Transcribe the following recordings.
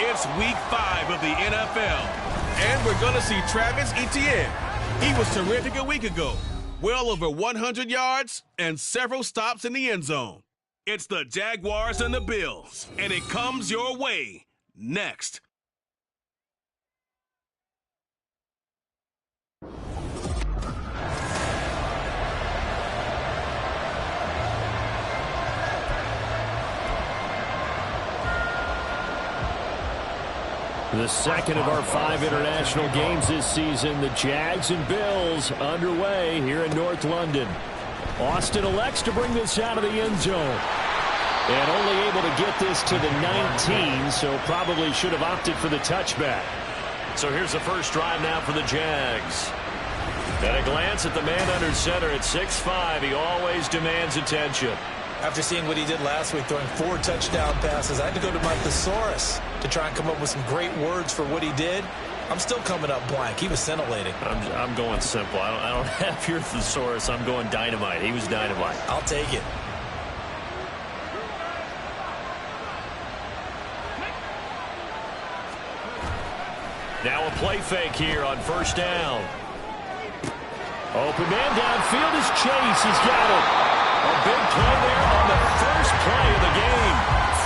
It's week 5 of the NFL, and we're going to see Travis Etienne. He was terrific a week ago, well over 100 yards and several stops in the end zone. It's the Jaguars and the Bills, and it comes your way next. The second of our 5 international games this season, the Jags and Bills underway here in North London. Austin elects to bring this out of the end zone. And only able to get this to the 19, so probably should have opted for the touchback. So here's the first drive now for the Jags. At a glance at the man under center at 6'5", he always demands attention. After seeing what he did last week, throwing 4 touchdown passes, I had to go to my thesaurus to try and come up with some great words for what he did. I'm still coming up blank. He was scintillating. I'm going simple. I don't have your thesaurus. I'm going dynamite. He was dynamite. I'll take it. Now a play fake here on first down. Open man downfield is Chase. He's got it. A big play there on the first play of the game.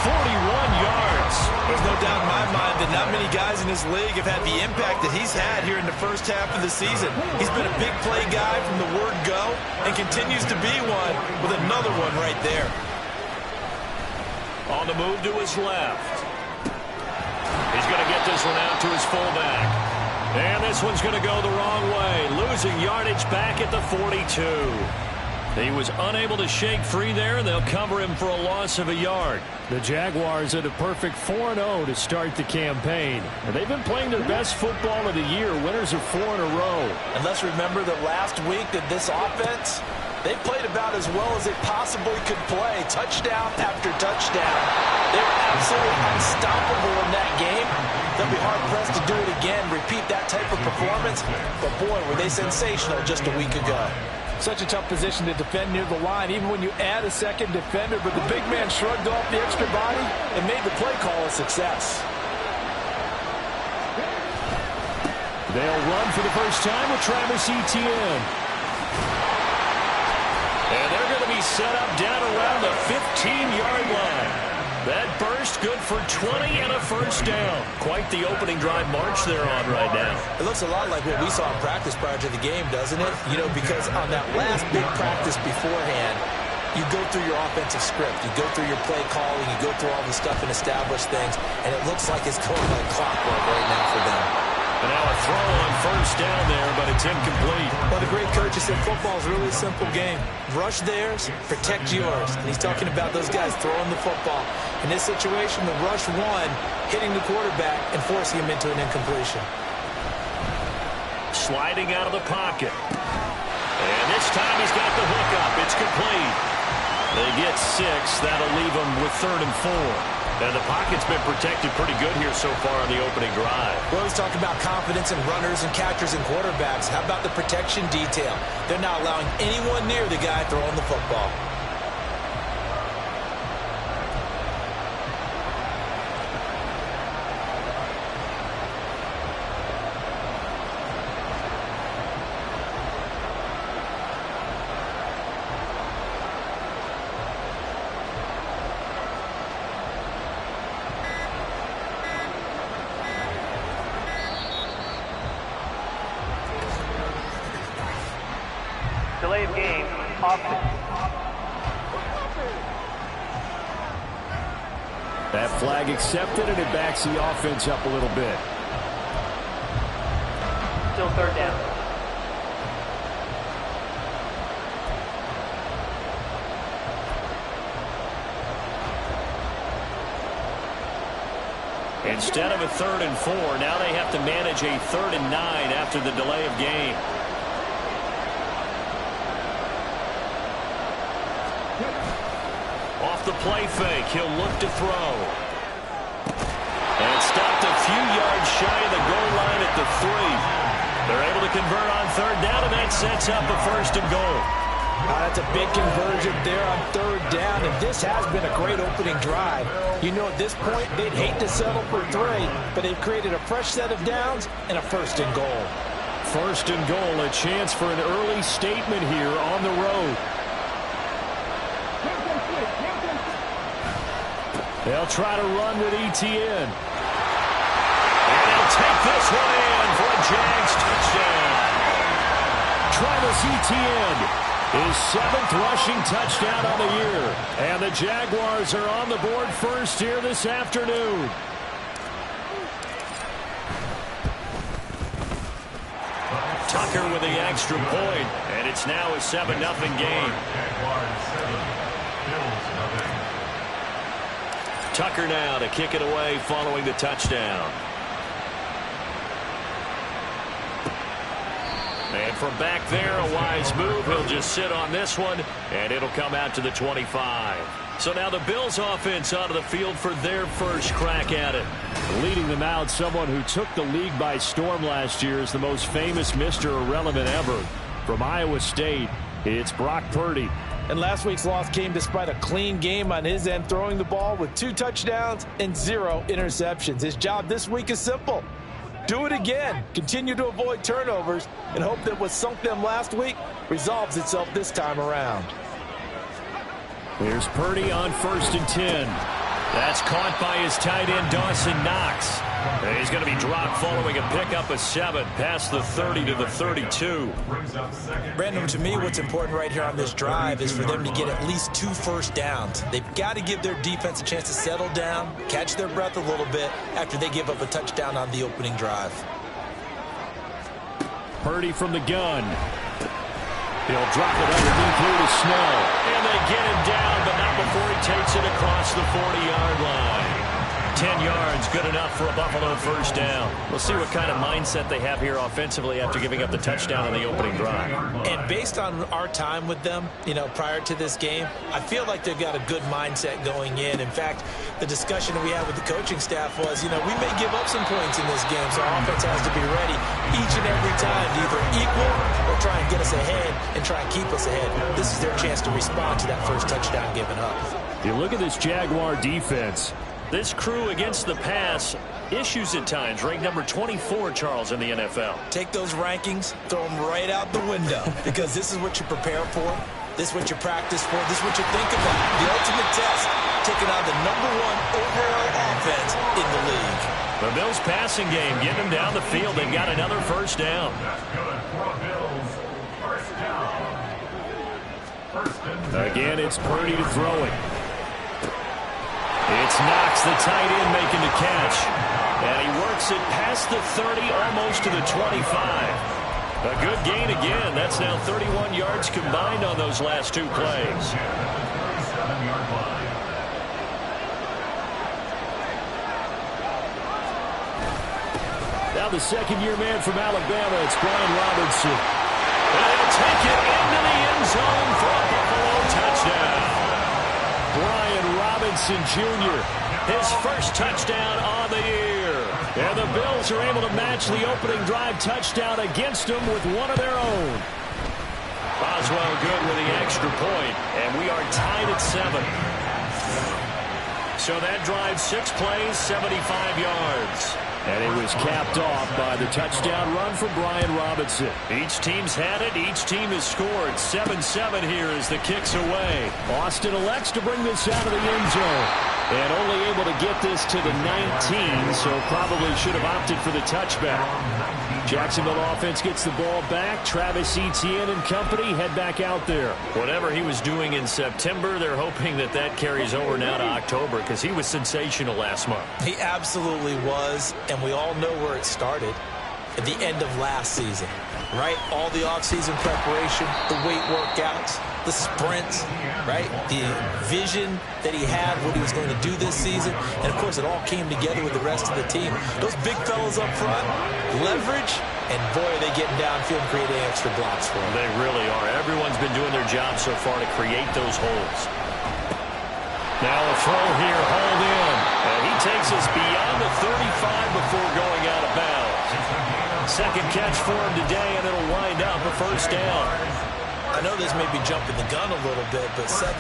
41 yards. There's no doubt in my mind that not many guys in this league have had the impact that he's had here in the first half of the season. He's been a big play guy from the word go and continues to be one with another one right there. On the move to his left. He's going to get this one out to his fullback. And this one's going to go the wrong way. Losing yardage back at the 42. He was unable to shake free there, and they'll cover him for a loss of a yard. The Jaguars are the perfect 4-0 to start the campaign. And they've been playing their best football of the year, winners of 4 in a row. And let's remember that last week that this offense, they played about as well as they possibly could play. Touchdown after touchdown. They were absolutely unstoppable in that game. They'll be hard-pressed to do it again, repeat that type of performance. But, boy, were they sensational just a week ago. Such a tough position to defend near the line, even when you add a second defender. But the big man shrugged off the extra body and made the play call a success. They'll run for the first time with Travis Etienne. And they're going to be set up down around the 15-yard line. That burst good for 20 and a first down. Quite the opening drive march they're on right now. It looks a lot like what we saw in practice prior to the game, doesn't it? You know, because on that last big practice beforehand, you go through your offensive script. You go through your play calling. You go through all the stuff and establish things. And it looks like it's going like clockwork right now for them. And now a throw on first down there, but it's incomplete. Well, the great coach has said football is really a simple game. Rush theirs, protect yours. And he's talking about those guys throwing the football. In this situation, the rush one, hitting the quarterback and forcing him into an incompletion. Sliding out of the pocket. And this time he's got the hook up. It's complete. They get 6. That'll leave them with 3rd and 4. And the pocket's been protected pretty good here so far on the opening drive. We always talk about confidence in runners and catchers and quarterbacks. How about the protection detail? They're not allowing anyone near the guy throwing the football. Delay of game, offense. That flag accepted, and it backs the offense up a little bit. Still 3rd down. Instead of a 3rd and 4, now they have to manage a 3rd and 9 after the delay of game. Off the play fake, he'll look to throw. And stopped a few yards shy of the goal line at the 3. They're able to convert on 3rd down, and that sets up a 1st and goal. That's a big conversion there on third down, and this has been a great opening drive. You know, at this point, they'd hate to settle for 3, but they've created a fresh set of downs and a 1st and goal. 1st and goal, a chance for an early statement here on the road. They'll try to run with Etienne. And they'll take this one in for a Jags touchdown. Travis Etienne, his 7th rushing touchdown on the year. And the Jaguars are on the board first here this afternoon. Tucker with the extra point, and it's now a 7-0 game. Tucker now to kick it away following the touchdown. And from back there, a wise move. He'll just sit on this one, and it'll come out to the 25. So now the Bills offense onto the field for their first crack at it. Leading them out, someone who took the league by storm last year is the most famous Mr. Irrelevant ever. From Iowa State, it's Brock Purdy. And last week's loss came despite a clean game on his end, throwing the ball with 2 touchdowns and 0 interceptions. His job this week is simple. Do it again. Continue to avoid turnovers and hope that what sunk them last week resolves itself this time around. Here's Purdy on 1st and 10. That's caught by his tight end, Dawson Knox. And he's going to be dropped following a pickup of 7 past the 30 to the 32. Brandon, to me, what's important right here on this drive is for them to get at least 2 first downs. They've got to give their defense a chance to settle down, catch their breath a little bit after they give up a touchdown on the opening drive. Purdy from the gun. He'll drop it underneath here to Snell. And they get him down, but not before he takes it across the 40-yard line. 10 yards, good enough for a Buffalo first down. We'll see what kind of mindset they have here offensively after giving up the touchdown on the opening drive. And based on our time with them, prior to this game, I feel like they've got a good mindset going in. In fact, the discussion that we had with the coaching staff was, we may give up some points in this game, so our offense has to be ready each and every time to either equal or try and get us ahead and try and keep us ahead. This is their chance to respond to that first touchdown given up. You look at this Jaguar defense. This crew against the pass, issues at times, ranked number 24, Charles, in the NFL. Take those rankings, throw them right out the window, because this is what you prepare for, this is what you practice for, this is what you think about. The ultimate test, taking on the #1 overall offense in the league. The Bills passing game, getting them down the field. They've got another first down. Again, it's Purdy to throw it. It's Knox, the tight end, making the catch. And he works it past the 30, almost to the 25. A good gain again. That's now 31 yards combined on those last 2 plays. Now the second-year man from Alabama, it's Brian Robinson. And he'll take it into the end zone for a Buffalo touchdown. Brian Robinson Jr., his first touchdown on the year. And the Bills are able to match the opening drive touchdown against them with one of their own. Boswell good with the extra point, and we are tied at 7. So that drive, 6 plays, 75 yards. And it was capped off by the touchdown run from Brian Robinson. Each team's had it. Each team has scored. 7-7 here as the kick's away. Austin elects to bring this out of the end zone. And only able to get this to the 19, so probably should have opted for the touchback. Jacksonville offense gets the ball back. Travis Etienne and company head back out there. Whatever he was doing in September, they're hoping that that carries over now to October, because he was sensational last month. He absolutely was, and we all know where it started. At the end of last season, right? All the offseason preparation, the weight workouts, the sprints, right? The vision that he had, what he was going to do this season. And, of course, it all came together with the rest of the team. Those big fellas up front, leverage, and, boy, are they getting downfield and creating extra blocks for him. They really are. Everyone's been doing their job so far to create those holes. Now a throw here, hauled in. And he takes us beyond the 35 before going out of bounds. Second catch for him today, and it'll wind up a first down. I know this may be jumping the gun a little bit, but 7-7,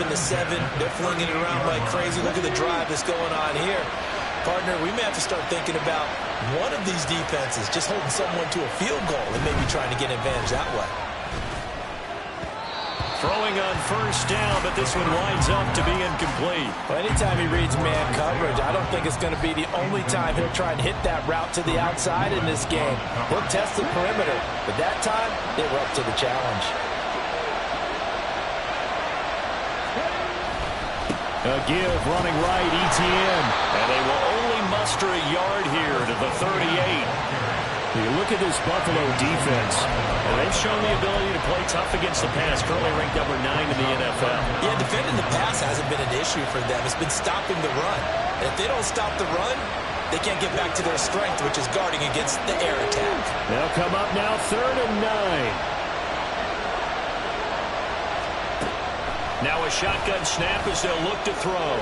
they're flinging it around like crazy. Look at the drive that's going on here. Partner, we may have to start thinking about one of these defenses just holding someone to a field goal and maybe trying to get an advantage that way. Throwing on first down, but this one winds up to be incomplete. Well, anytime he reads man coverage, I don't think it's going to be the only time he'll try and hit that route to the outside in this game. He'll test the perimeter, but that time, they were up to the challenge. A give running right, Etienne. And they will only muster a yard here to the 38. You look at this Buffalo defense, and they've shown the ability to play tough against the pass, currently ranked number 9 in the NFL. Yeah, defending the pass hasn't been an issue for them. It's been stopping the run. And if they don't stop the run, they can't get back to their strength, which is guarding against the air attack. They'll come up now 3rd and 9. Now a shotgun snap as they'll look to throw.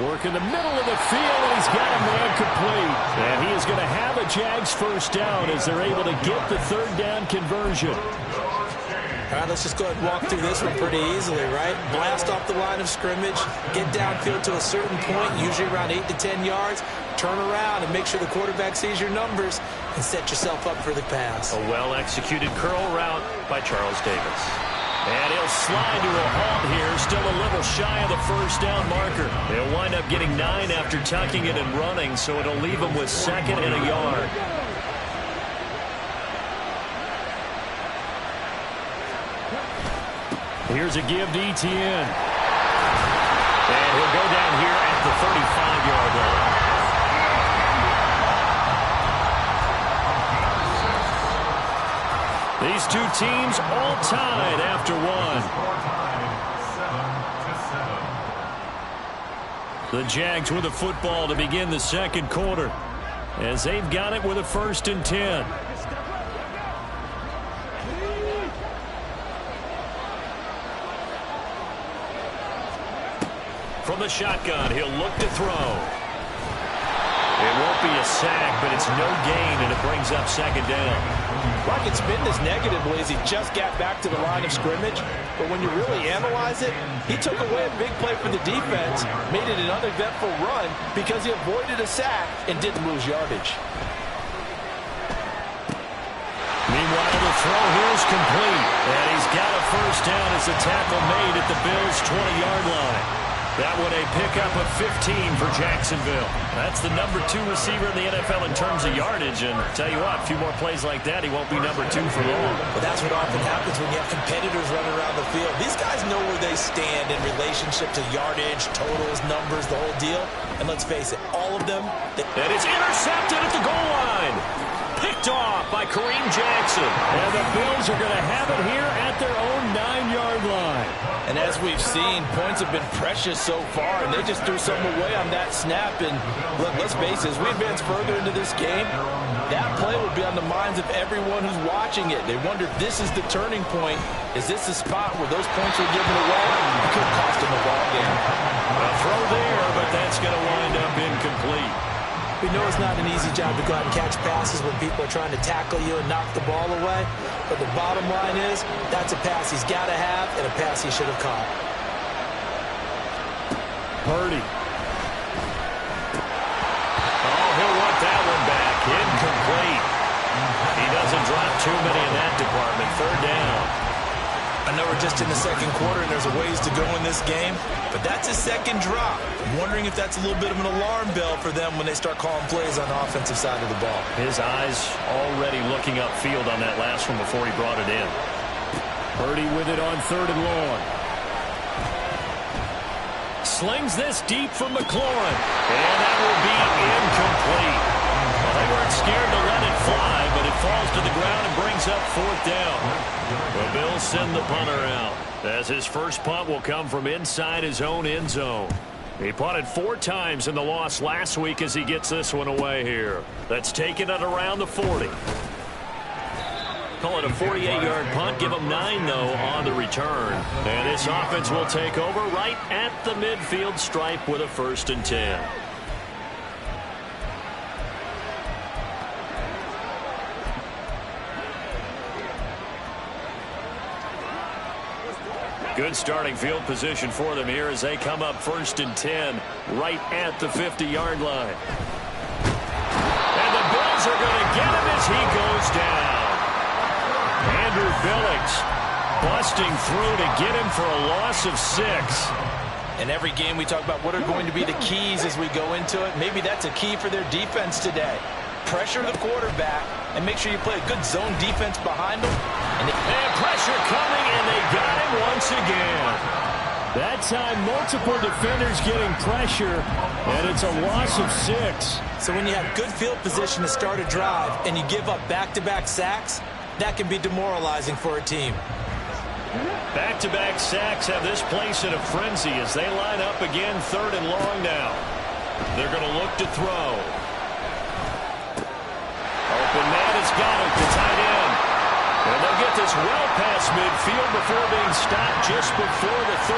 Work in the middle of the field, and he's got a man complete. And he is going to have a Jags first down as they're able to get the 3rd down conversion. All right, let's just go ahead and walk through this one pretty easily, right? Blast off the line of scrimmage, get downfield to a certain point, usually around 8 to 10 yards, turn around and make sure the quarterback sees your numbers and set yourself up for the pass. A well-executed curl route by Charles Davis. And he'll slide to a halt here, still a little shy of the first down marker. They'll wind up getting 9 after tucking it and running, so it'll leave them with 2nd and a yard. Here's a give to Etienne. And he'll go down here at the 35-yard line. These two teams all tied after one. The Jags with the football to begin the 2nd quarter as they've got it with a 1st and 10. From the shotgun, he'll look to throw. It won't be a sack, but it's no gain, and it brings up 2nd down. Well, I can spin this negatively as he just got back to the line of scrimmage, but when you really analyze it, he took away a big play for the defense, made it an uneventful run because he avoided a sack and didn't lose yardage. Meanwhile, the throw here is complete, and he's got a first down as the tackle made at the Bills' 20-yard line. That one a pickup of 15 for Jacksonville. That's the number 2 receiver in the NFL in terms of yardage. And tell you what, a few more plays like that, he won't be number 2 for long. But that's what often happens when you have competitors running around the field. These guys know where they stand in relationship to yardage, totals, numbers, the whole deal. And let's face it, all of them. And it's intercepted at the goal line. Picked off by Kareem Jackson. And the Bills are going to have it here at their own 9-yard line. And as we've seen, points have been precious so far, and they just threw something away on that snap. And look, let's face it, as we advance further into this game, that play will be on the minds of everyone who's watching it. They wonder if this is the turning point. Is this the spot where those points were given away? It could cost them a ball game. A throw there, but that's going to wind up incomplete. We know it's not an easy job to go out and catch passes when people are trying to tackle you and knock the ball away. But the bottom line is, that's a pass he's got to have and a pass he should have caught. Purdy. Oh, he'll want that one back. Incomplete. He doesn't drop too many in that department. 3rd down. I know we're just in the 2nd quarter and there's a ways to go in this game, but that's his 2nd drop. I'm wondering if that's a little bit of an alarm bell for them when they start calling plays on the offensive side of the ball. His eyes already looking upfield on that last one before he brought it in. Purdy with it on 3rd and long. Slings this deep from McLaurin. And that will be incomplete. Well, they weren't scared to let it fly, but it falls to the ground and brings up 4th down. The Bills send the punter out, as his first punt will come from inside his own end zone. He punted 4 times in the loss last week as he gets this one away here. That's taken at around the 40. Call it a 48-yard punt. Give him 9, though, on the return. And this offense will take over right at the midfield stripe with a 1st and 10. Good starting field position for them here as they come up 1st and 10 right at the 50-yard line. And the Bills are going to get him as he goes down. Andrew Billings busting through to get him for a loss of 6. In every game we talk about what are going to be the keys as we go into it. Maybe that's a key for their defense today. Pressure the quarterback and make sure you play a good zone defense behind them. And pressure coming, and they got him once again. That time, multiple defenders getting pressure, and it's a loss of 6. So when you have good field position to start a drive and you give up back-to-back sacks, that can be demoralizing for a team. Back-to-back sacks have this place in a frenzy as they line up again 3rd and long now. They're going to look to throw. Open man has got it, the tight end. And they'll get this well past midfield before being stopped just before the 35.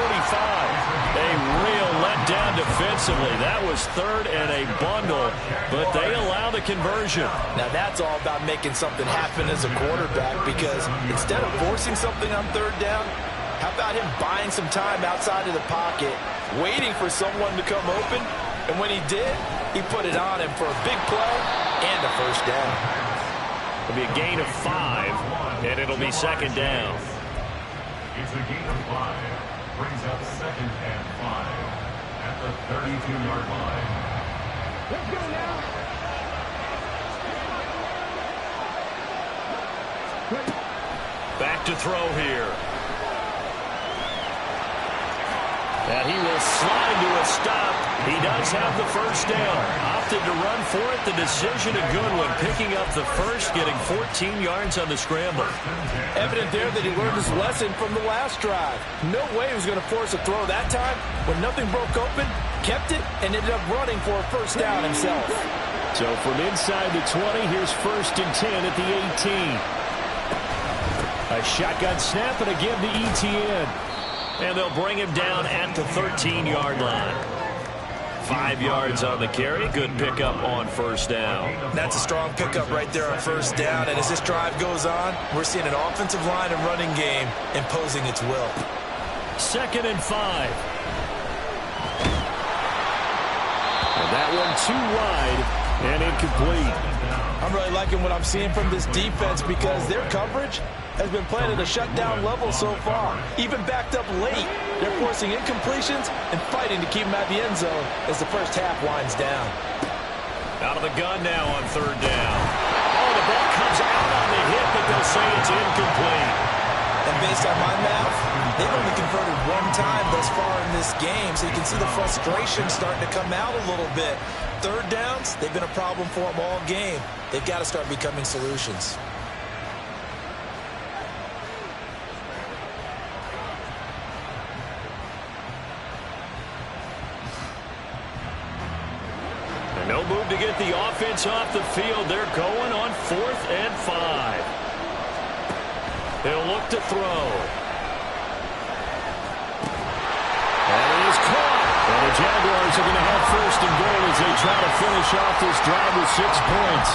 A real letdown defensively. That was 3rd and a bundle, but they allow the conversion. Now that's all about making something happen as a quarterback, because instead of forcing something on 3rd down, how about him buying some time outside of the pocket, waiting for someone to come open, and when he did, he put it on him for a big play and a 1st down. It'll be a gain of 5, and it'll be 2nd down. It's a gain of 5. Brings up 2nd and 5 at the 32-yard line. Let's go now. Back to throw here. And he will slide to a stop. He does have the 1st down. Opted to run for it. The decision a good one. Picking up the 1st, getting 14 yards on the scramble. Evident there that he learned his lesson from the last drive. No way he was going to force a throw that time. When nothing broke open, kept it, and ended up running for a 1st down himself. So from inside the 20, here's 1st and 10 at the 18. A shotgun snap and a give to ETN. And they'll bring him down at the 13-yard line. 5 yards on the carry. Good pickup on 1st down. That's a strong pickup right there on 1st down. And as this drive goes on, we're seeing an offensive line and running game imposing its will. 2nd and 5. And that one too wide and incomplete. I'm really liking what I'm seeing from this defense because their coverage has been playing at a shutdown level so far. Even backed up late, they're forcing incompletions and fighting to keep them at the end zone as the 1st half winds down. Out of the gun now on 3rd down. Oh, the ball comes out on the hit, but they'll say it's incomplete. And based on my math, they've only converted 1 time thus far in this game, so you can see the frustration starting to come out a little bit. 3rd downs, they've been a problem for them all game. They've got to start becoming solutions. No move to get the offense off the field. They're going on 4th and 5. They'll look to throw. And it is caught. And the Jaguars are going to have 1st and goal as they try to finish off this drive with 6 points.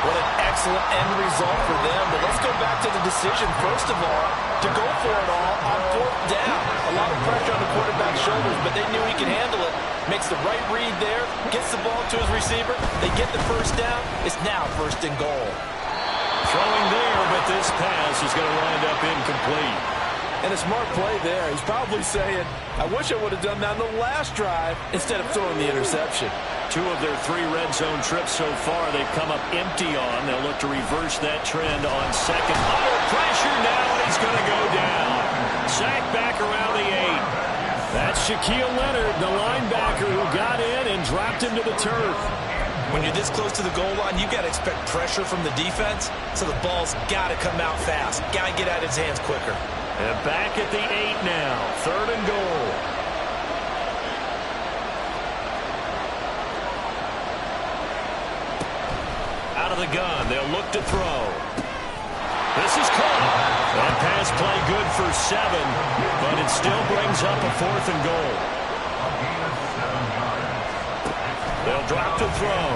What an excellent end result for them. But let's go back to the decision, first of all, to go for it all on 4th down. A lot of pressure on the quarterback's shoulders, but they knew he could handle it. Makes the right read there, gets the ball to his receiver. They get the 1st down. It's now 1st and goal. Throwing there, but this pass is going to wind up incomplete. And a smart play there. He's probably saying, I wish I would have done that on the last drive instead of throwing the interception. 2 of their 3 red zone trips so far they've come up empty on. They'll look to reverse that trend on 2nd. Under pressure now, and he's going to go down. Sack back around the 8. That's Shaquille Leonard, the linebacker who got in and dropped him to the turf. When you're this close to the goal line, you got to expect pressure from the defense, so the ball's got to come out fast. Got to get out of his hands quicker. And back at the 8 now, 3rd and goal. Out of the gun, they'll look to throw. This is caught. That pass play good for 7, but it still brings up a 4th and goal. They'll drop to throw.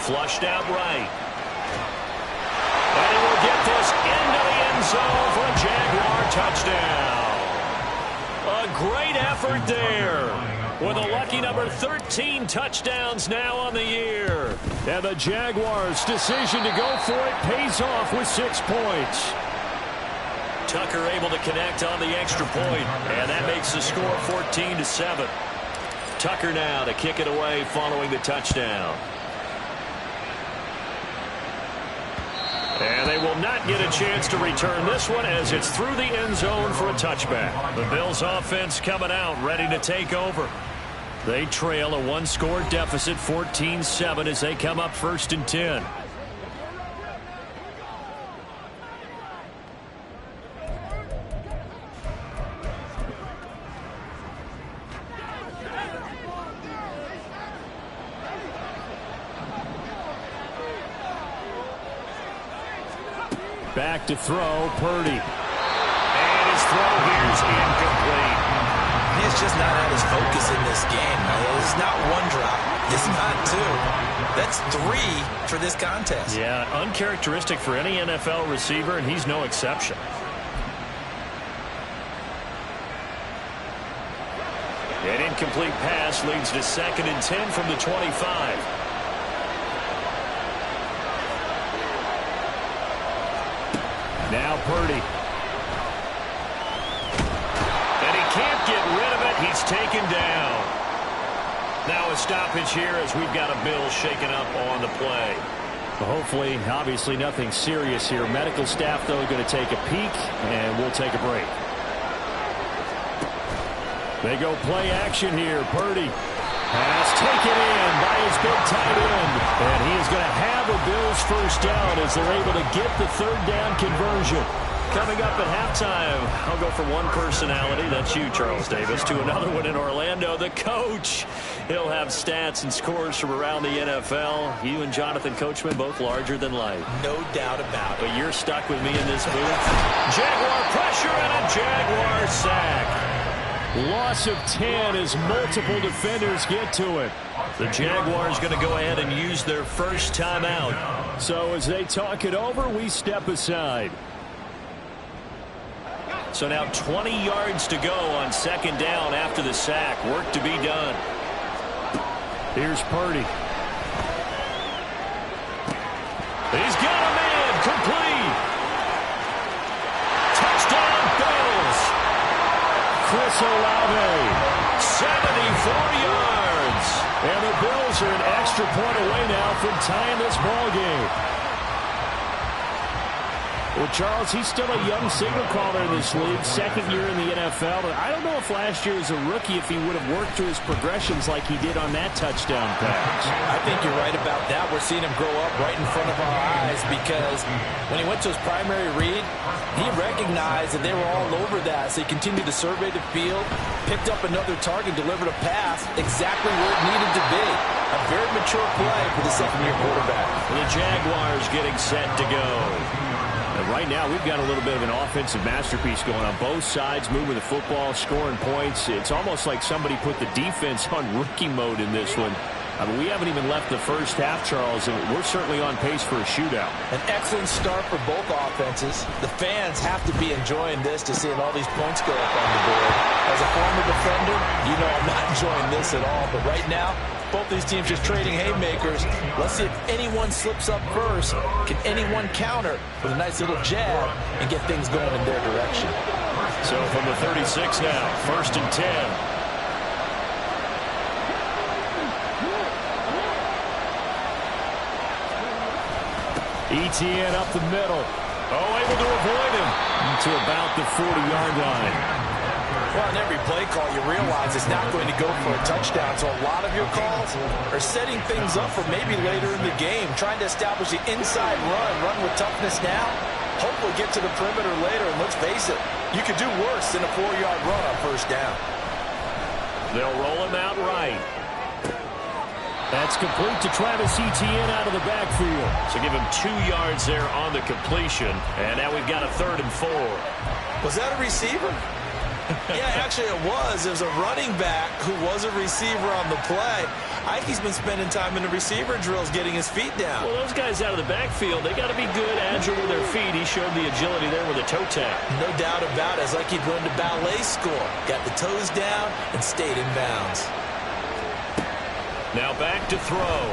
Flushed out right. And he will get this into the end zone for a Jaguar touchdown. A great effort there, with a lucky number 13 touchdowns now on the year. And the Jaguars' decision to go for it pays off with 6 points. Tucker able to connect on the extra point, and that makes the score 14-7. Tucker now to kick it away following the touchdown. And they will not get a chance to return this one as it's through the end zone for a touchback. The Bills offense coming out ready to take over. They trail a one-score deficit, 14-7, as they come up 1st and 10. Back to throw, Purdy. And his throw here is incomplete. He is just not at his focus in this game. It's not one drop. It's not two. That's 3 for this contest. Yeah, uncharacteristic for any NFL receiver, and he's no exception. An incomplete pass leads to 2nd and 10 from the 25. Now Purdy. And he can't get rid of it. He's taken down. Now a stoppage here as we've got a Bill shaken up on the play. Hopefully, obviously nothing serious here. Medical staff, though, going to take a peek, and we'll take a break. They go play action here. Purdy. Pass taken in by his big tight end. And he is going to have a Bills first down as they're able to get the 3rd down conversion. Coming up at halftime, I'll go from one personality, that's you, Charles Davis, to another one in Orlando, the coach. He'll have stats and scores from around the NFL. You and Jonathan Coachman, both larger than life. No doubt about it. But you're stuck with me in this booth. Jaguar pressure and a Jaguar sack. Loss of 10 as multiple defenders get to it. The Jaguars going to go ahead and use their first timeout. So as they talk it over, we step aside. So now 20 yards to go on 2nd down after the sack. Work to be done. Here's Purdy. He's got a man. Complete. Touchdown Bills. Chris Olave, 74 yards. And the Bills are an extra point away now from tying this ball game. Well, Charles, he's still a young signal caller in this league, 2nd year in the NFL. But I don't know if last year as a rookie if he would have worked through his progressions like he did on that touchdown pass. I think you're right about that. We're seeing him grow up right in front of our eyes because when he went to his primary read, he recognized that they were all over that. So he continued to survey the field, picked up another target, delivered a pass exactly where it needed to be. A very mature play for the 2nd-year quarterback. The Jaguars getting set to go. And right now, we've got a little bit of an offensive masterpiece going on both sides, moving the football, scoring points. It's almost like somebody put the defense on rookie mode in this one. I mean, we haven't even left the first half, Charles, and we're certainly on pace for a shootout. An excellent start for both offenses. The fans have to be enjoying this to seeing all these points go up on the board. As a former defender, you know I'm not enjoying this at all. But right now, both these teams just trading haymakers. Let's see if anyone slips up first. Can anyone counter with a nice little jab and get things going in their direction? So from the 36 now, 1st and 10. Etienne up the middle. Oh, able to avoid him to about the 40-yard line. Well, in every play call, you realize it's not going to go for a touchdown. So a lot of your calls are setting things up for maybe later in the game, trying to establish the inside run with toughness now, hopefully get to the perimeter later. And let's face it, you could do worse than a 4-yard run on 1st down. They'll roll him out right. That's complete to Travis Etienne out of the backfield. So give him 2 yards there on the completion. And now we've got a 3rd and 4. Was that a receiver? Yeah, actually it was. There's a running back who was a receiver on the play. I think he's been spending time in the receiver drills getting his feet down. Well, those guys out of the backfield, they got to be good, agile with their feet. He showed the agility there with a toe tap. No doubt about it. It's like he'd gone to ballet school. Got the toes down and stayed in bounds. Now back to throw.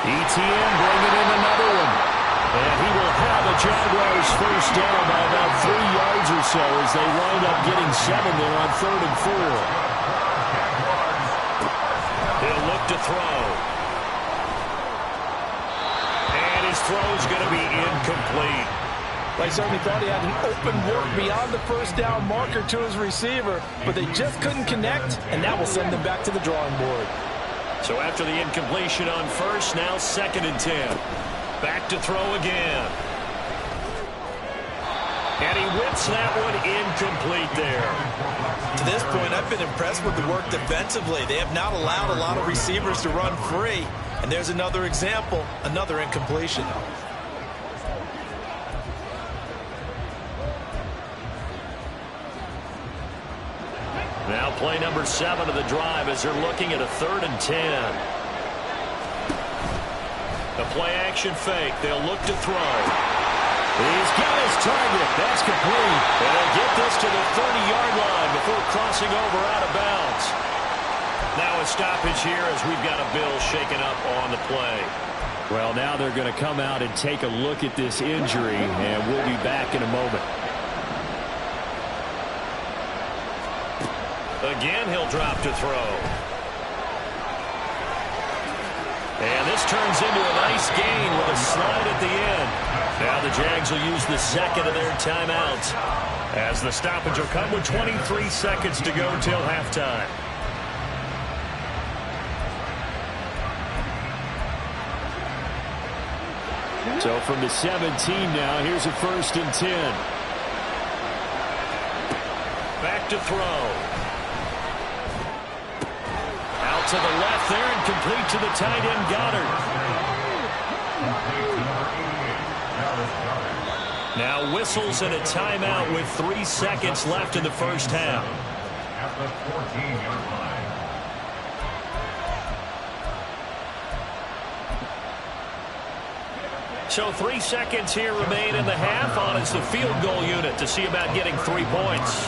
ETN bringing in another one. And he will have a Jaguars first down by about 3 yards or so as they wind up getting 7 there on 3rd and 4. He'll look to throw. And his throw's going to be incomplete. I certainly thought he had an open look beyond the first down marker to his receiver, but they just couldn't connect, and that will send them back to the drawing board. So after the incompletion on first, now 2nd and 10. Back to throw again. And he whips that one incomplete there. To this point, I've been impressed with the work defensively. They have not allowed a lot of receivers to run free. And there's another example, another incompletion. Now play number 7 of the drive as they're looking at a 3rd and 10. The play-action fake. They'll look to throw. He's got his target. That's complete. And they'll get this to the 30-yard line before crossing over out of bounds. Now a stoppage here as we've got a Bill shaken up on the play. Well, now they're going to come out and take a look at this injury, and we'll be back in a moment. Again, he'll drop to throw. And this turns into a nice gain with a slide at the end. Now the Jags will use the 2nd of their timeouts as the stoppage will come with 23 seconds to go till halftime. So from the 17 now, here's a 1st and 10. Back to throw. To the left there and complete to the tight end Goddard. Now whistles and a timeout with 3 seconds left in the first half. At the 14-yard line. So 3 seconds here remain in the half on as the field goal unit to see about getting 3 points.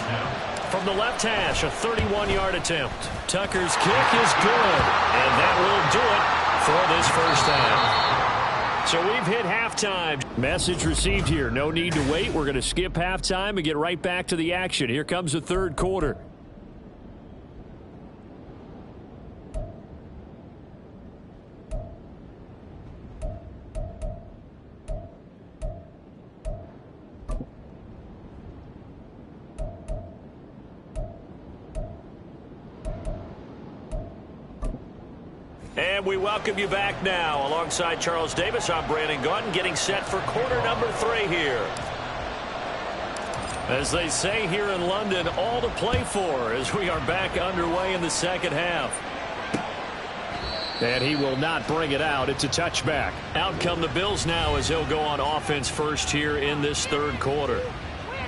From the left hash, a 31-yard attempt. Tucker's kick is good, and that will do it for this first half. So we've hit halftime. Message received here. No need to wait. We're going to skip halftime and get right back to the action. Here comes the 3rd quarter. And we welcome you back now. Alongside Charles Davis, I'm Brandon Gaudin, getting set for quarter number 3 here. As they say here in London, all to play for as we are back underway in the second half. And he will not bring it out. It's a touchback. Out come the Bills now as he'll go on offense first here in this 3rd quarter.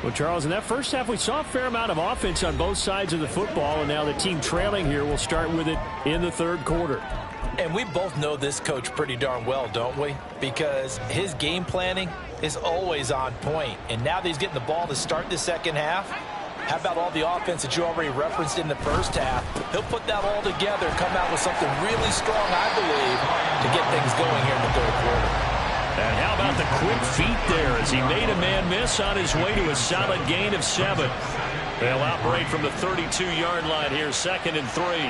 Well, Charles, in that first half, we saw a fair amount of offense on both sides of the football, and now the team trailing here will start with it in the 3rd quarter. And we both know this coach pretty darn well, don't we? Because his game planning is always on point. And now that he's getting the ball to start the second half, how about all the offense that you already referenced in the first half? He'll put that all together, come out with something really strong, I believe, to get things going here in the 3rd quarter. And how about the quick feet there as he made a man miss on his way to a solid gain of 7. They'll operate from the 32-yard line here, 2nd and 3.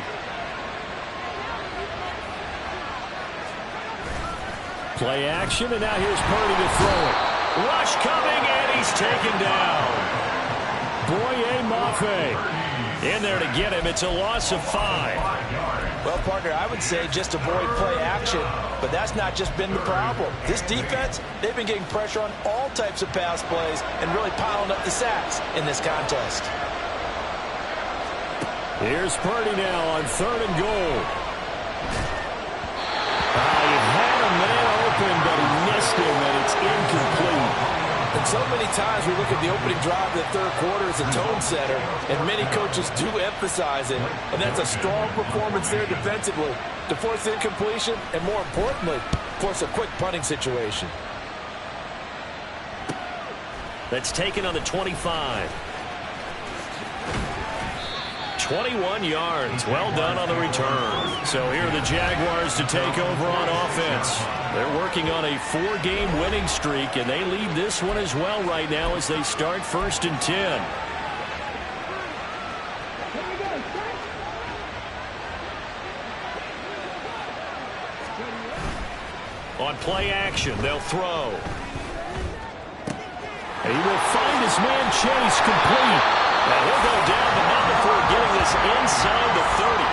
Play action, and now here's Purdy to throw it. Rush coming, and he's taken down. Boye Mafe in there to get him. It's a loss of 5. Well, partner, I would say just avoid play action, but that's not just been the problem. This defense, they've been getting pressure on all types of pass plays and really piling up the sacks in this contest. Here's Purdy now on 3rd and goal. He had a man open, but he missed him, and it's incomplete. The So many times we look at the opening drive of the third quarter as a tone setter, and many coaches do emphasize it, and that's a strong performance there defensively to force the incompletion and, more importantly, force a quick punting situation. That's taken on the 25. 21 yards. Well done on the return. So here are the Jaguars to take over on offense. They're working on a 4-game winning streak, and they lead this one as well right now as they start 1st and 10. On play action, they'll throw. He will find his man Chase complete. And he'll go down, but not before getting this inside the 30.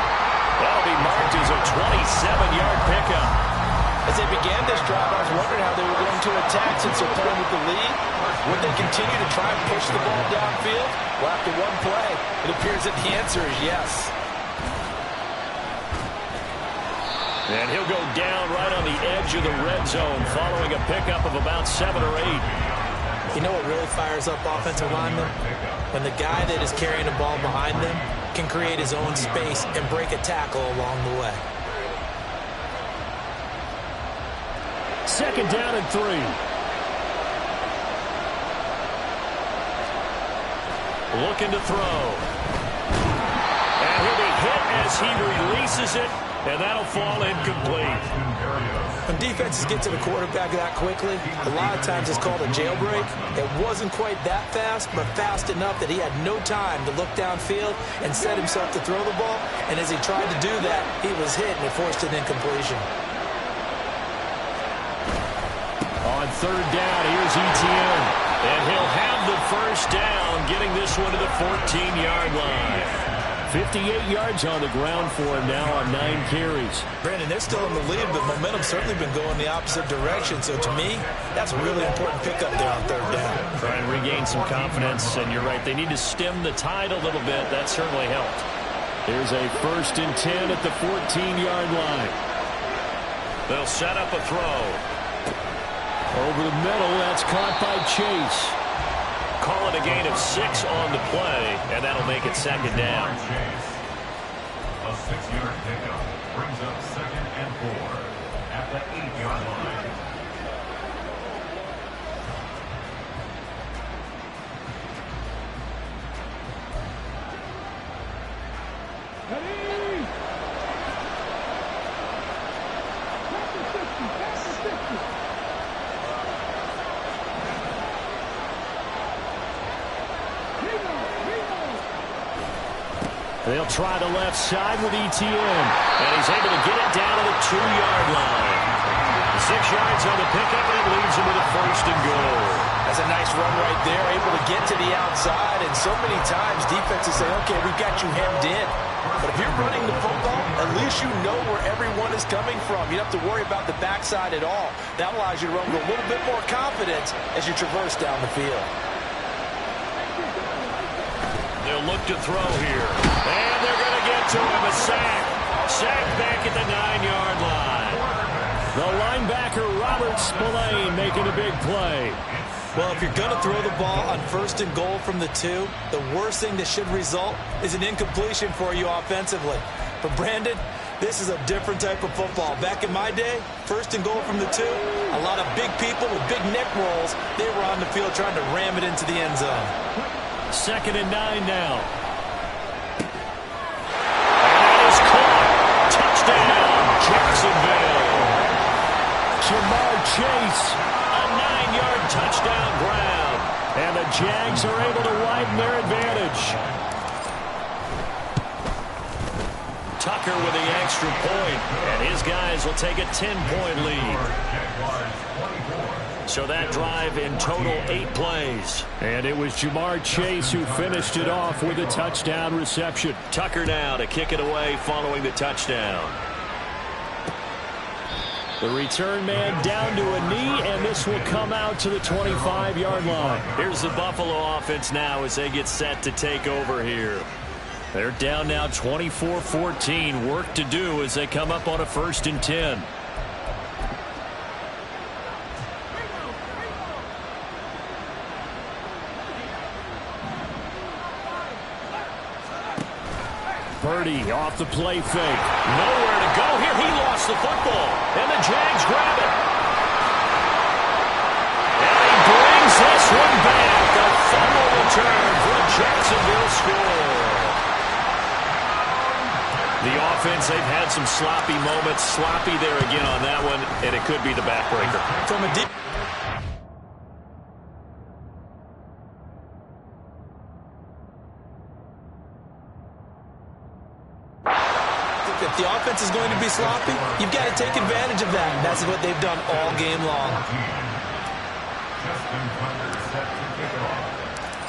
That'll be marked as a 27-yard pickup. As they began this drive, I was wondering how they were going to attack since they're playing with the lead. Would they continue to try and push the ball downfield? Well, after one play, it appears that the answer is yes. And he'll go down right on the edge of the red zone following a pickup of about 7 or 8. You know what really fires up offensive linemen? When the guy that is carrying the ball behind them can create his own space and break a tackle along the way. 2nd down and 3. Looking to throw. And he'll be hit as he releases it, and that'll fall incomplete. When defenses get to the quarterback that quickly, a lot of times it's called a jailbreak. It wasn't quite that fast, but fast enough that he had no time to look downfield and set himself to throw the ball. And as he tried to do that, he was hit and it forced an incompletion. On 3rd down, here's Etienne. And he'll have the 1st down, getting this one to the 14-yard line. 58 yards on the ground for him now on 9 carries. Brandon, they're still in the lead, but momentum's certainly been going the opposite direction. So to me, that's a really important pickup there on 3rd down. Try and regain some confidence, and you're right, they need to stem the tide a little bit. That certainly helped. Here's a 1st and 10 at the 14-yard line. They'll set up a throw. Over the middle, that's caught by Chase. Call it a gain of 6 on the play, and that'll make it 2nd down. A 6-yard pickup brings up 2nd and 4 at the 8-yard line. They'll try the left side with Etienne, and he's able to get it down to the 2-yard line. 6 yards on the pickup, and it leads him with a 1st and goal. That's a nice run right there, able to get to the outside, and so many times defenses say, okay, we've got you hemmed in. But if you're running the football, at least you know where everyone is coming from. You don't have to worry about the backside at all. That allows you to run with a little bit more confidence as you traverse down the field. They'll look to throw here. And they're going to get to him. A sack. Sack back at the 9-yard line. The linebacker, Robert Spillane, making a big play. Well, if you're going to throw the ball on 1st and goal from the 2, the worst thing that should result is an incompletion for you offensively. But, Brandon, this is a different type of football. Back in my day, 1st and goal from the 2, a lot of big people with big neck rolls, they were on the field trying to ram it into the end zone. 2nd and 9 now. And that is caught. Touchdown, Jacksonville. Jamar Chase, a 9-yard touchdown grab. And the Jags are able to widen their advantage. Tucker with the extra point, and his guys will take a 10-point lead. So that drive in total 8 plays. And it was Jamar Chase who finished it off with a touchdown reception. Tucker now to kick it away following the touchdown. The return man down to a knee, and this will come out to the 25-yard line. Here's the Buffalo offense now as they get set to take over here. They're down now 24-14. Work to do as they come up on a 1st and 10. Purdy off the play fake. Nowhere to go here. He lost the football. And the Jags grab it. And he brings this one back. A fumble return for a Jacksonville score. The offense, they've had some sloppy moments. Sloppy there again on that one, and it could be the backbreaker. From a deep... If the offense is going to be sloppy, you've got to take advantage of that. And that's what they've done all game long.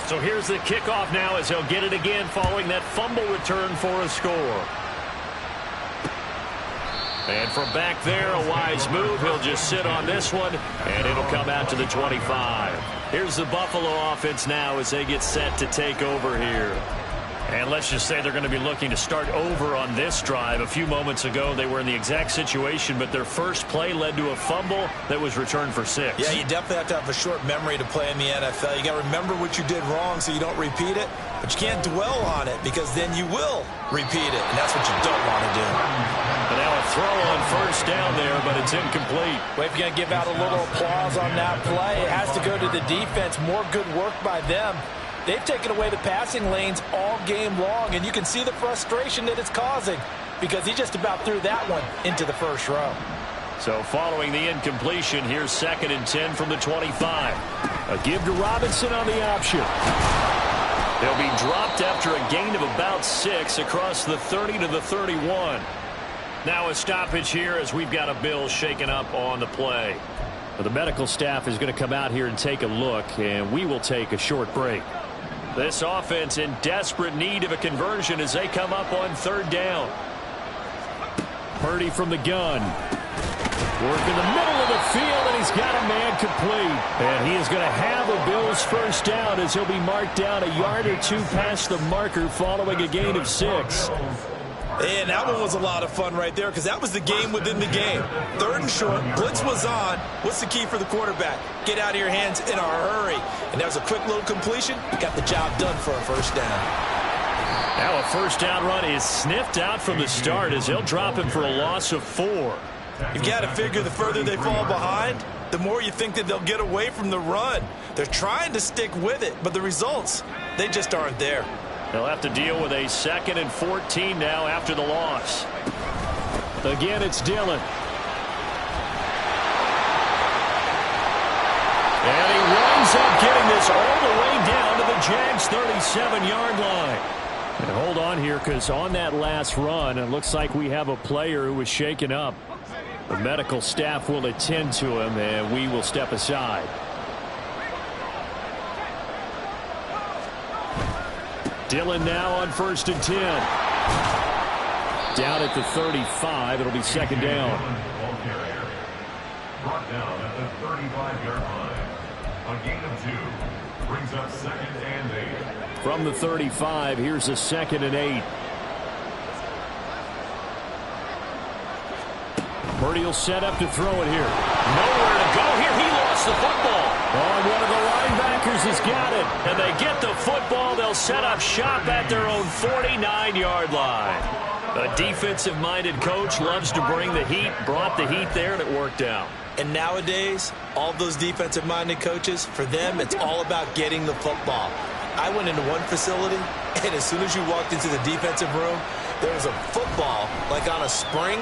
So here's the kickoff now as he'll get it again following that fumble return for a score. And from back there, a wise move. He'll just sit on this one, and it'll come out to the 25. Here's the Buffalo offense now as they get set to take over here. And let's just say they're going to be looking to start over on this drive. A few moments ago, they were in the exact situation, but their first play led to a fumble that was returned for 6. Yeah, you definitely have to have a short memory to play in the NFL. You got to remember what you did wrong so you don't repeat it, but you can't dwell on it because then you will repeat it, and that's what you don't want to do. And now a throw on first down there, but it's incomplete. Well, if you're going to give out a little applause on that play, it has to go to the defense. More good work by them. They've taken away the passing lanes all game long, and you can see the frustration that it's causing because he just about threw that one into the first row. So following the incompletion, here's 2nd and 10 from the 25. A give to Robinson on the option. They'll be dropped after a gain of about 6 across the 30 to the 31. Now a stoppage here as we've got a Bill shaken up on the play. Well, the medical staff is going to come out here and take a look, and we will take a short break. This offense in desperate need of a conversion as they come up on 3rd down. Purdy from the gun. Work in the middle of the field, and he's got a man complete. And he is going to have a Bills first down as he'll be marked down a yard or 2 past the marker following a gain of 6. And that one was a lot of fun right there because that was the game within the game. 3rd and short, blitz was on. What's the key for the quarterback? Get out of your hands in a hurry. And that was a quick little completion. Got the job done for a first down. Now a first down run is sniffed out from the start as they'll drop him for a loss of 4. You've got to figure the further they fall behind, the more you think that they'll get away from the run. They're trying to stick with it, but the results, they just aren't there. They'll have to deal with a 2nd and 14 now after the loss. Again, it's Dillon. And he winds up getting this all the way down to the Jags' 37-yard line. And hold on here because on that last run, it looks like we have a player who was shaken up. The medical staff will attend to him, and we will step aside. Dillon now on 1st and 10. Down at the 35. It'll be 2nd down. Brought down at the 35-yard line. A gain of 2 brings up 2nd and 8. From the 35, here's a 2nd and 8. Purdy will set up to throw it here. Nowhere to go here. He lost the football. Oh, one of the linebackers has got it. And they get the football. They'll set up shop at their own 49-yard line. A defensive-minded coach loves to bring the heat. Brought the heat there, and it worked out. And nowadays, all those defensive-minded coaches, for them, it's all about getting the football. I went into one facility, and as soon as you walked into the defensive room, there was a football, like on a spring,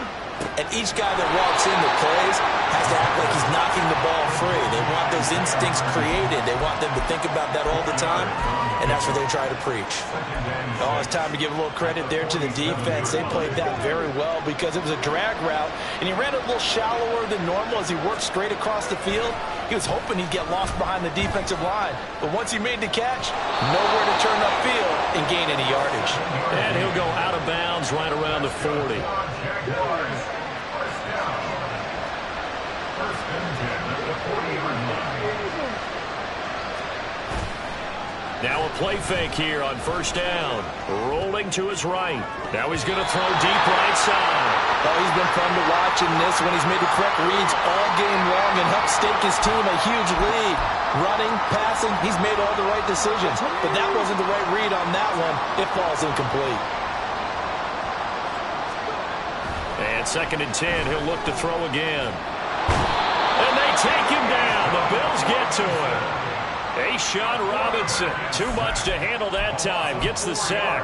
and each guy that walks in that plays has to act like he's knocking the ball free. They want those instincts created. They want them to think about that all the time, and that's what they try to preach. Oh, it's time to give a little credit there to the defense. They played that very well because it was a drag route, and he ran a little shallower than normal as he worked straight across the field. He was hoping he'd get lost behind the defensive line, but once he made the catch, nowhere to turn upfield and gain any yardage. And he'll go out of bounds right around the 40. Now a play fake here on 1st down. Rolling to his right. Now he's going to throw deep right side. Oh, he's been fun to watch in this when he's made the correct reads all game long and helped stake his team a huge lead. Running, passing, he's made all the right decisions. But that wasn't the right read on that one. It falls incomplete. at 2nd and 10, he'll look to throw again. And they take him down. The Bills get to him. A'Shawn Robinson, too much to handle that time, gets the sack.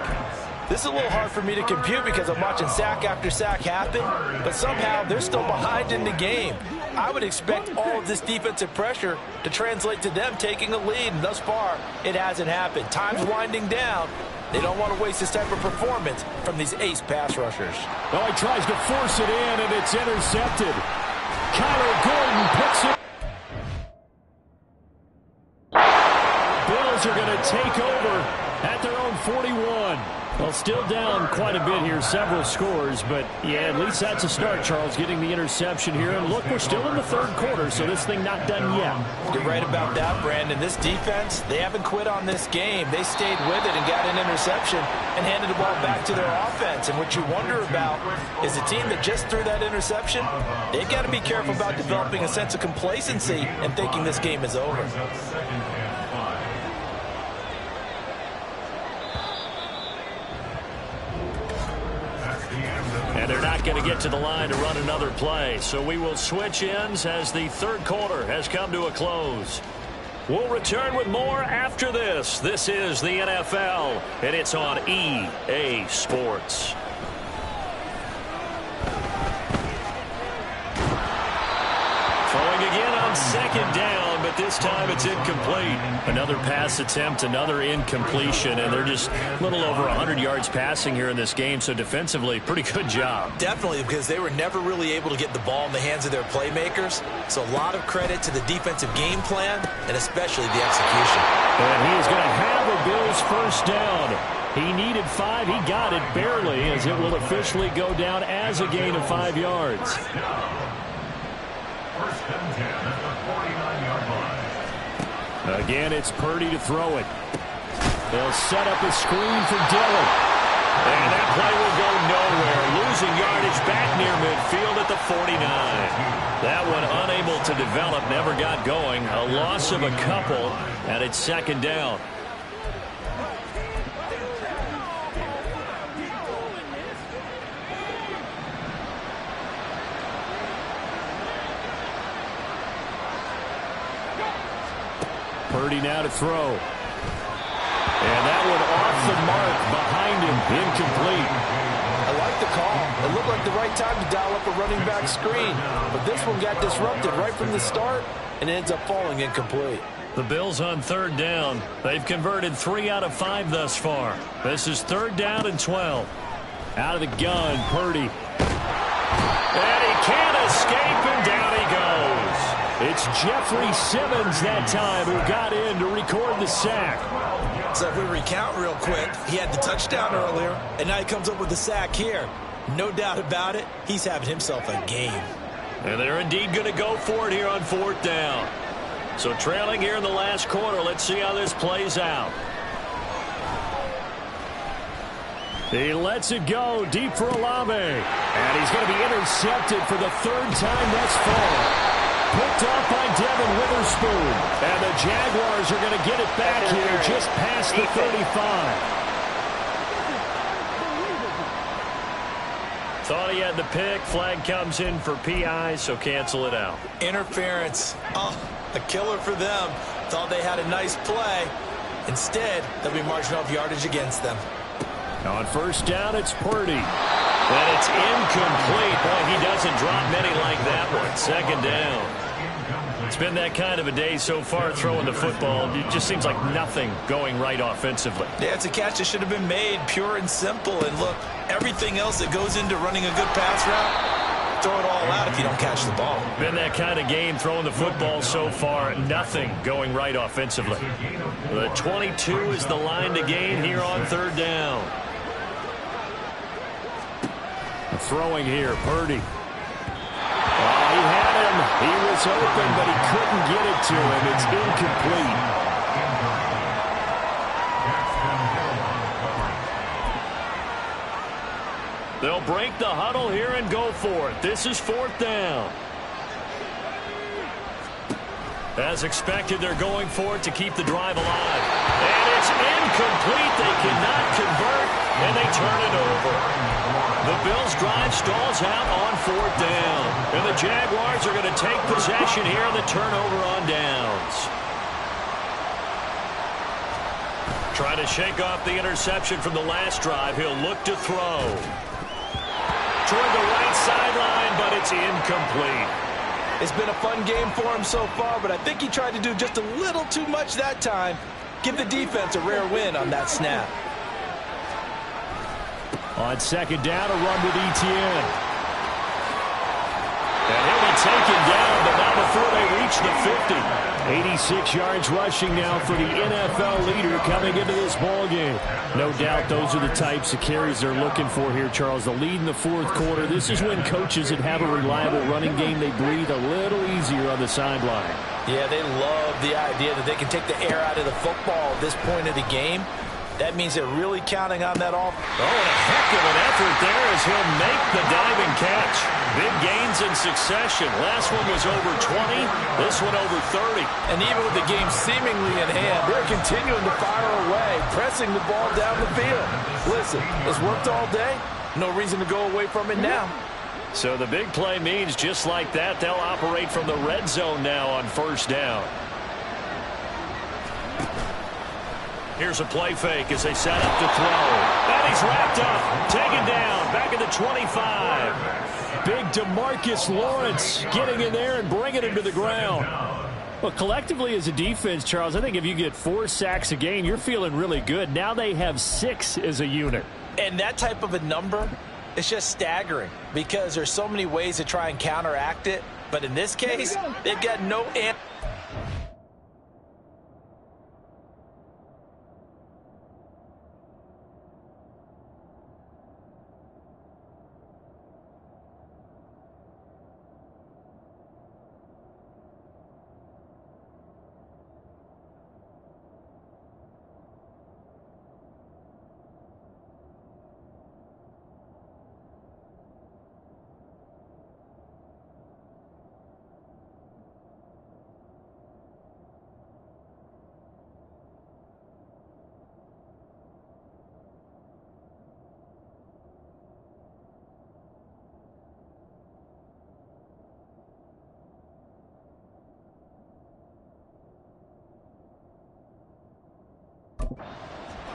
This is a little hard for me to compute because I'm watching sack after sack happen, but somehow they're still behind in the game. I would expect all of this defensive pressure to translate to them taking a lead, and thus far, it hasn't happened. Time's winding down. They don't want to waste this type of performance from these ace pass rushers. Oh, he tries to force it in, and it's intercepted. Kyler Gordon picks it. Bills are going to take over at their own 41. Well, still down quite a bit here, several scores, but yeah, at least that's a start, Charles, getting the interception here. And look, we're still in the 3rd quarter, so this thing not done yet. You're right about that, Brandon. This defense, they haven't quit on this game. They stayed with it and got an interception and handed the ball back to their offense. And what you wonder about is a team that just threw that interception, they've got to be careful about developing a sense of complacency and thinking this game is over. And they're not going to get to the line to run another play. So we will switch ends as the 3rd quarter has come to a close. We'll return with more after this. This is the NFL, and it's on EA Sports. Throwing again on 2nd down, but this time it's incomplete. Another pass attempt, another incompletion, and they're just a little over 100 yards passing here in this game, so defensively, pretty good job. Definitely, because they were never really able to get the ball in the hands of their playmakers, so a lot of credit to the defensive game plan, and especially the execution. And he is going to have a Bills 1st down. He needed 5. He got it barely, as it will officially go down as a gain of 5 yards. 1st and 10 at the 49-yard line. Again, it's Purdy to throw it. They'll set up a screen for Dillon. And that play will go nowhere. Losing yardage back near midfield at the 49. That one unable to develop, never got going. A loss of a couple, and it's 2nd down. Purdy now to throw. And that one off the mark behind him, incomplete. I like the call. It looked like the right time to dial up a running back screen. But this one got disrupted right from the start and ends up falling incomplete. The Bills on 3rd down. They've converted 3 out of 5 thus far. This is 3rd down and 12. Out of the gun, Purdy. And he can't escape, and down he goes. It's Jeffrey Simmons that time who got in to record the sack. So if we recount real quick, he had the touchdown earlier, and now he comes up with the sack here. No doubt about it, he's having himself a game. And they're indeed going to go for it here on 4th down. So trailing here in the last quarter, let's see how this plays out. He lets it go deep for Olave. And he's going to be intercepted for the 3rd time thus far. Picked off by Devin Witherspoon. And the Jaguars are going to get it back here just past the 35. Thought he had the pick. Flag comes in for PI, so cancel it out. Interference. Oh, a killer for them. Thought they had a nice play. Instead, they'll be marching off yardage against them. On 1st down, it's Purdy. And it's incomplete. Boy, he doesn't drop many like that one. 2nd down. It's been that kind of a day so far throwing the football. It just seems like nothing going right offensively. Yeah, it's a catch that should have been made, pure and simple. And look, everything else that goes into running a good pass route, throw it all out if you don't catch the ball. Been that kind of game throwing the football so far. Nothing going right offensively. The 22 is the line to gain here on 3rd down. Throwing here, Purdy. Oh, he had him. He was open, but he couldn't get it to him. It's incomplete. They'll break the huddle here and go for it. This is 4th down. As expected, they're going for it to keep the drive alive. And it's incomplete. They cannot convert, and they turn it over. The Bills' drive stalls out on 4th down. And the Jaguars are going to take possession here on the turnover on downs. Trying to shake off the interception from the last drive. He'll look to throw. Toward the right sideline, but it's incomplete. It's been a fun game for him so far, but I think he tried to do just a little too much that time. Give the defense a rare win on that snap. On 2nd down, a run with Etienne. And he'll be taken down, but not before they reach the 50. 86 yards rushing now for the NFL leader coming into this ballgame. No doubt those are the types of carries they're looking for here, Charles. The lead in the 4th quarter. This is when coaches that have a reliable running game, they breathe a little easier on the sideline. Yeah, they love the idea that they can take the air out of the football at this point of the game. That means they're really counting on that offense. Oh, and a heck of an effort there as he'll make the diving catch. Big gains in succession. Last one was over 20. This one over 30. And even with the game seemingly in hand, they're continuing to fire away, pressing the ball down the field. Listen, it's worked all day. No reason to go away from it now. So the big play means just like that, they'll operate from the red zone now on 1st down. Here's a play fake as they set up to throw. And he's wrapped up, taken down, back at the 25. Big DeMarcus Lawrence getting in there and bringing him to the ground. Well, collectively as a defense, Charles, I think if you get 4 sacks a game, you're feeling really good. Now they have 6 as a unit. And that type of a number, it's just staggering because there's so many ways to try and counteract it. But in this case, they've got no answer.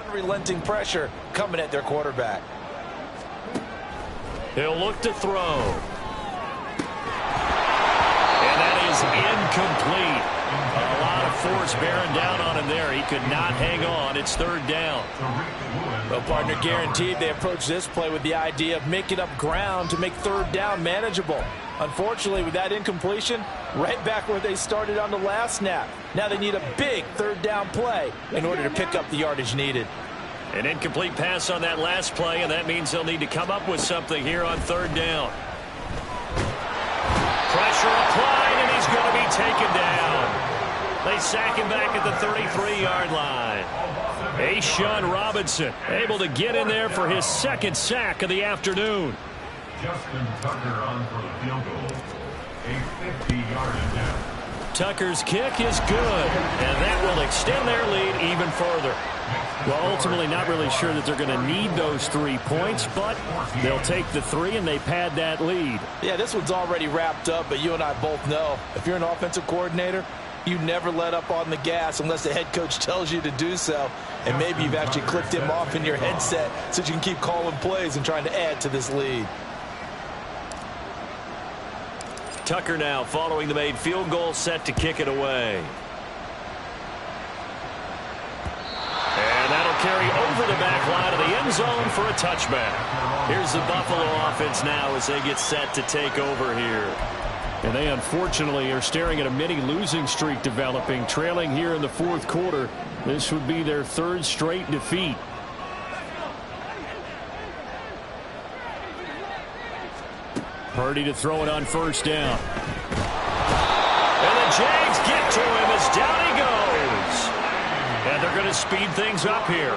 Unrelenting pressure coming at their quarterback. He'll look to throw. And that is incomplete. A lot of force bearing down on him there. He could not hang on. It's 3rd down. Well, partner, guaranteed they approach this play with the idea of making up ground to make 3rd down manageable. Unfortunately, with that incompletion, right back where they started on the last snap. Now they need a big 3rd down play in order to pick up the yardage needed. An incomplete pass on that last play, and that means they'll need to come up with something here on 3rd down. Pressure applied, and he's going to be taken down. They sack him back at the 33-yard line. A'Shawn Robinson able to get in there for his 2nd sack of the afternoon. Justin Tucker on for the field goal. A 50-yard attempt. Tucker's kick is good, and that will extend their lead even further. Well, ultimately not really sure that they're going to need those 3 points, but they'll take the 3 and they pad that lead. Yeah, this one's already wrapped up, but you and I both know if you're an offensive coordinator, you never let up on the gas unless the head coach tells you to do so. And maybe you've actually clicked him off in your headset so you can keep calling plays and trying to add to this lead. Tucker now following the made field goal, set to kick it away. And that'll carry over the back line of the end zone for a touchback. Here's the Buffalo offense now as they get set to take over here. And they unfortunately are staring at a mini losing streak developing, trailing here in the 4th quarter. This would be their 3rd straight defeat. Purdy to throw it on 1st down. And the Jags get to him as down he goes. And they're going to speed things up here.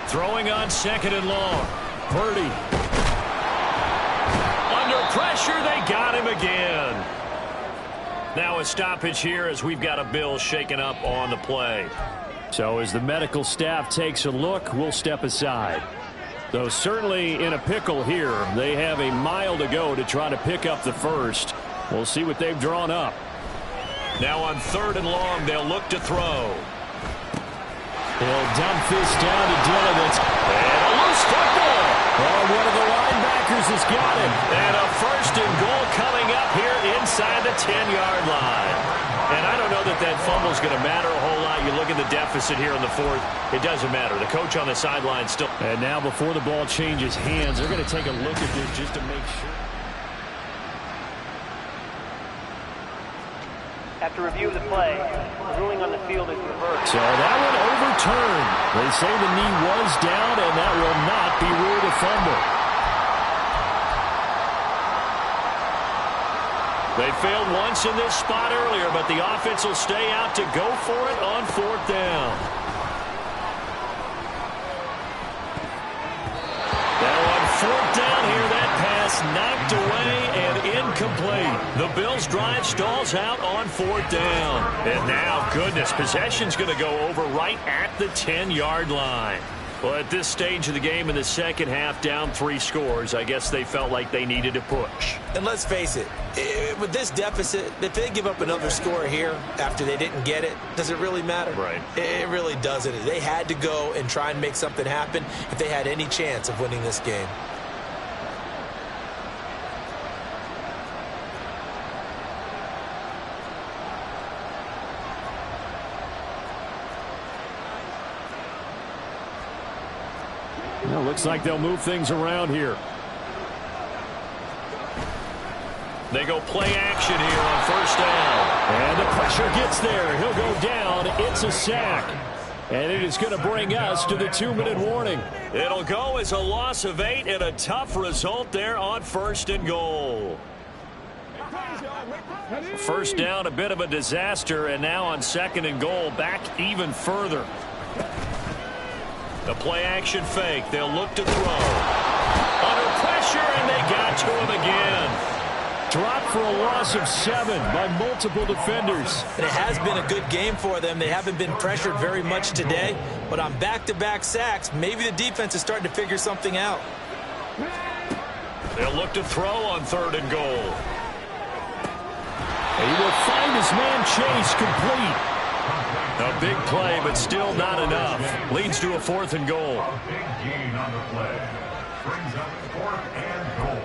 Throwing on 2nd and long. Purdy. Under pressure, they got him again. Now a stoppage here as we've got a Bill shaken up on the play. So as the medical staff takes a look, we'll step aside. So certainly in a pickle here. They have a mile to go to try to pick up the first. We'll see what they've drawn up. Now on 3rd and long, they'll look to throw. He'll dump this down to Dillowitz. And a loose football. Oh, one of the linebackers has got it. And a 1st and goal coming up here inside the 10-yard line. And I don't know that that fumble is going to matter a whole lot. You look at the deficit here in the 4th. It doesn't matter. The coach on the sideline still. And now before the ball changes hands, they're going to take a look at this just to make sure. After review of the play, the ruling on the field is reversed. So that one overturned. They say the knee was down, and that will not be ruled a fumble. They failed once in this spot earlier, but the offense will stay out to go for it on 4th down. Now on 4th down here, that pass knocked away and incomplete. The Bills' drive stalls out on 4th down. And now, goodness, possession's going to go over right at the 10-yard line. Well, at this stage of the game in the second half, down 3 scores, I guess they felt like they needed to push. And let's face it, with this deficit, if they give up another score here after they didn't get it, does it really matter? Right. It really doesn't. They had to go and try and make something happen if they had any chance of winning this game. Well, looks like they'll move things around here. They go play action here on 1st down. And the pressure gets there. He'll go down. It's a sack. And it is going to bring us to the 2-minute warning. It'll go as a loss of 8 and a tough result there on 1st and goal. 1st down, a bit of a disaster, and now on 2nd and goal, back even further. The play action fake. They'll look to throw. Under pressure, and they got to him again. Dropped for a loss of 7 by multiple defenders. And it has been a good game for them. They haven't been pressured very much today, but on back-to-back sacks, maybe the defense is starting to figure something out. They'll look to throw on 3rd and goal. He will find his man Chase complete. A big play, but still not enough. Leads to a 4th and goal. A big gain on the play. Brings up 4th and goal.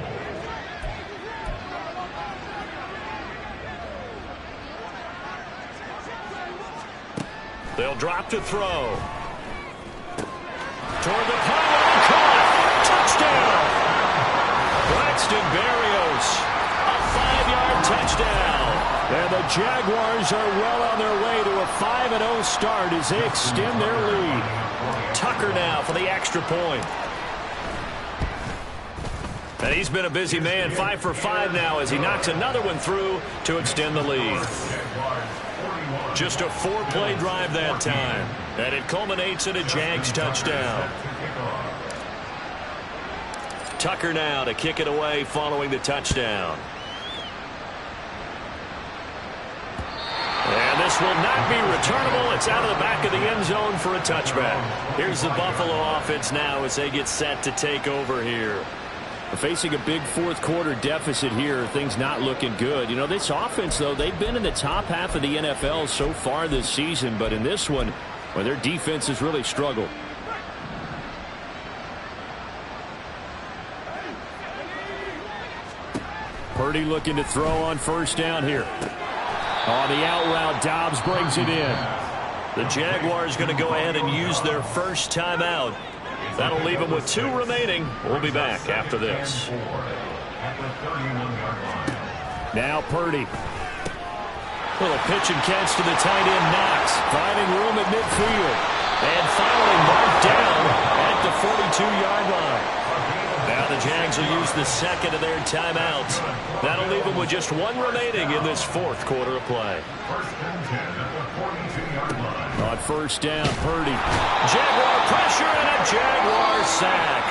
They'll drop to throw. Toward the pile, caught. Touchdown. Braxton Berrios. A 5-yard touchdown. And the Jaguars are well on their way to a 5-0 start as they extend their lead. Tucker now for the extra point. And he's been a busy man, 5 for 5 now as he knocks another one through to extend the lead. Just a 4-play drive that time. And it culminates in a Jags touchdown. Tucker now to kick it away following the touchdown. And this will not be returnable. It's out of the back of the end zone for a touchback. Here's the Buffalo offense now as they get set to take over here. Facing a big 4th quarter deficit here, things not looking good. You know, this offense, though, they've been in the top half of the NFL so far this season, but in this one, well, their defense has really struggled. Purdy looking to throw on 1st down here. On the out route, Dobbs brings it in. The Jaguars going to go ahead and use their first timeout. That'll leave them with 2 remaining. We'll be back after this. Now Purdy. Little pitch and catch to the tight end Knox. Finding room at midfield. And finally marked down at the 42-yard line. Now the Jags will use the 2nd of their timeouts. That'll leave them with just 1 remaining in this 4th quarter of play. 1st and 10 at the 42-yard line. On 1st down, Purdy. Jaguar pressure and a Jaguar sack.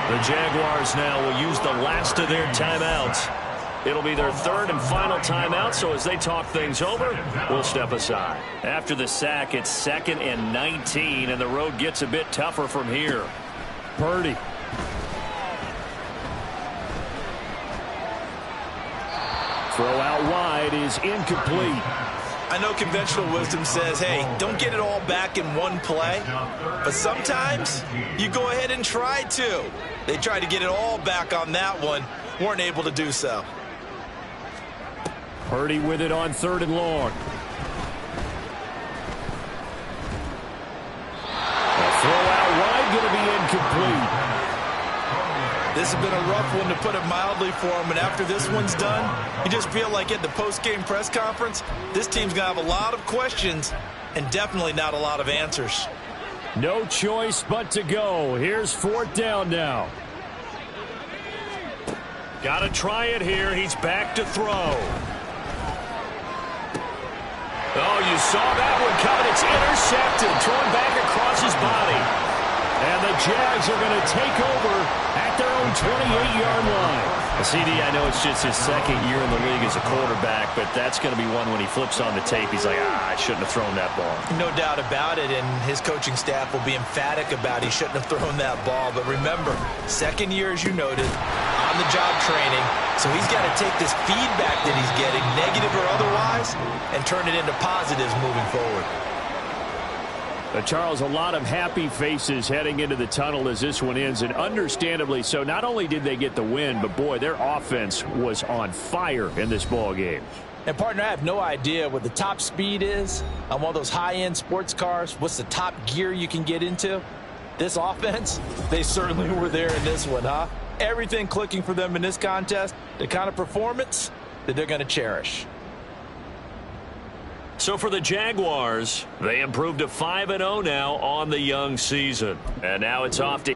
The Jaguars now will use the last of their timeouts. It'll be their 3rd and final timeout, so as they talk things over, we'll step aside. After the sack, it's 2nd and 19, and the road gets a bit tougher from here. Purdy. Throw out wide is incomplete. I know conventional wisdom says, hey, don't get it all back in one play. But sometimes you go ahead and try to. They tried to get it all back on that one. Weren't able to do so. Purdy with it on 3rd and long. A throw out wide going to be incomplete. This has been a rough one, to put it mildly, for him. And after this one's done, you just feel like at the post-game press conference, this team's going to have a lot of questions and definitely not a lot of answers. No choice but to go. Here's 4th down now. Got to try it here. He's back to throw. Oh, you saw that one coming. It's intercepted. Thrown back across his body. And the Jags are going to take over at their own 28-yard line. CD, I know it's just his 2nd year in the league as a quarterback, but that's going to be one when he flips on the tape. He's like, I shouldn't have thrown that ball. No doubt about it, and his coaching staff will be emphatic about he shouldn't have thrown that ball. But remember, 2nd year, as you noted, on-the-job training, so he's got to take this feedback that he's getting, negative or otherwise, and turn it into positives moving forward. Charles, a lot of happy faces heading into the tunnel as this one ends, and understandably so. Not only did they get the win, but, boy, their offense was on fire in this ball game. And, partner, I have no idea what the top speed is on one of those high-end sports cars. What's the top gear you can get into? This offense, they certainly were there in this one, huh? Everything clicking for them in this contest, the kind of performance that they're going to cherish. So for the Jaguars, they improved to 5-0 now on the young season. And now it's off to